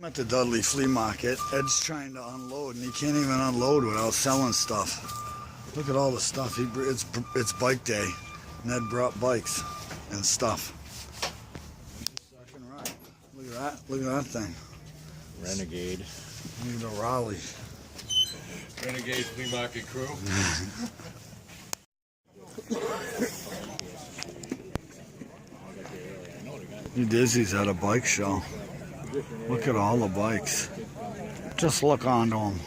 I'm at the Dudley Flea Market. Ed's trying to unload, and he can't even unload without selling stuff. Look at all the stuff. It's bike day, and Ed brought bikes and stuff. Second right. Look at that. Look at that thing. Renegade. Look at the Raleigh. Renegade Flea Market crew. Dizzy's at a bike show. Look at all the bikes. Just look onto them.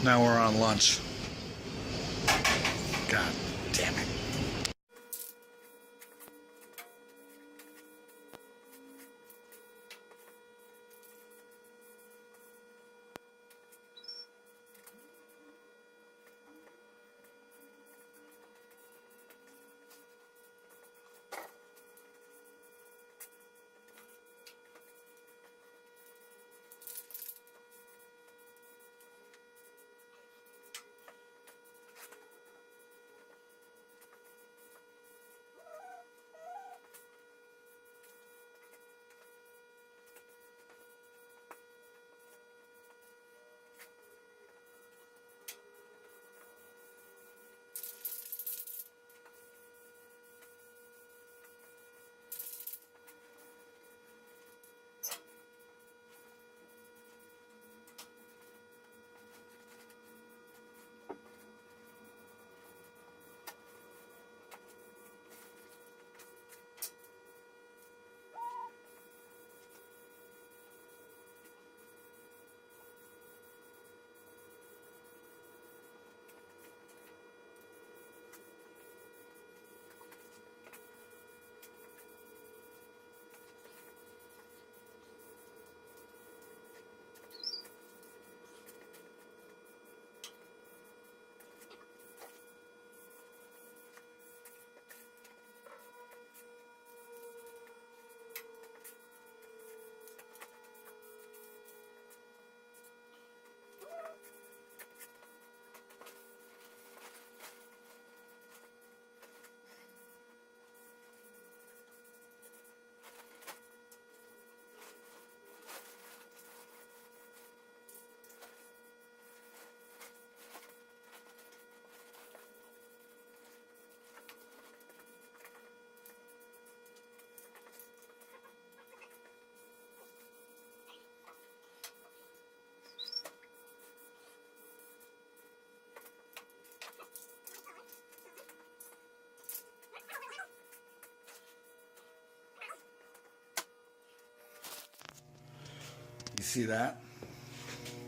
Now we're on lunch. God damn it. You see that?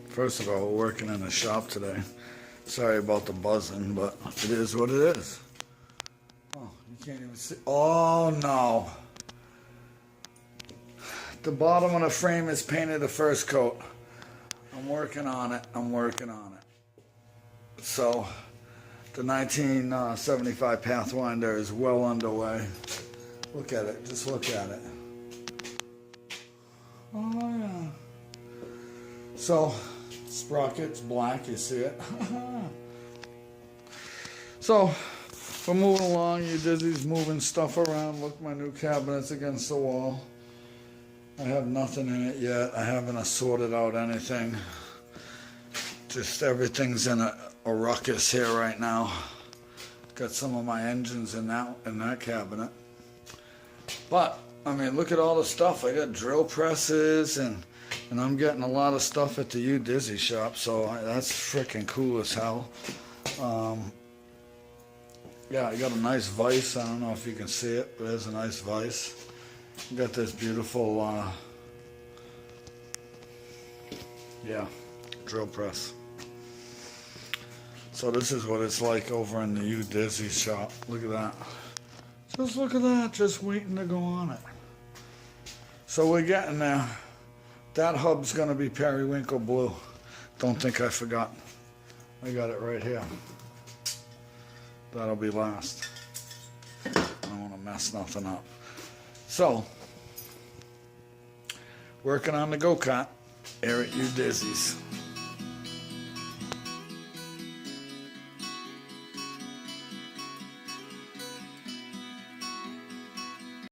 First of all, we're working in the shop today. Sorry about the buzzing, but it is what it is. Oh, you can't even see. Oh, no. The bottom of the frame is painted the first coat. I'm working on it. I'm working on it. So, the 1975 Pathfinder is well underway. Look at it. Just look at it. Oh, yeah. So, sprocket's black, you see it. So, we're moving along. You Dizzy's moving stuff around. Look, my new cabinet's against the wall. I have nothing in it yet. I haven't sorted out anything. Just everything's in a ruckus here right now. Got some of my engines in that cabinet. But, I mean, look at all the stuff. I got drill presses and I'm getting a lot of stuff at the U Dizzy shop, so that's freaking cool as hell. Yeah, I got a nice vise. I don't know if you can see it, but there's a nice vise. Got this beautiful, yeah, drill press. So this is what it's like over in the U Dizzy shop. Look at that. Just look at that, just waiting to go on it. So we're getting there. That hub's gonna be periwinkle blue. Don't think I forgot. I got it right here. That'll be last. I don't wanna mess nothing up. So, working on the go-kart here at U Dizzy's.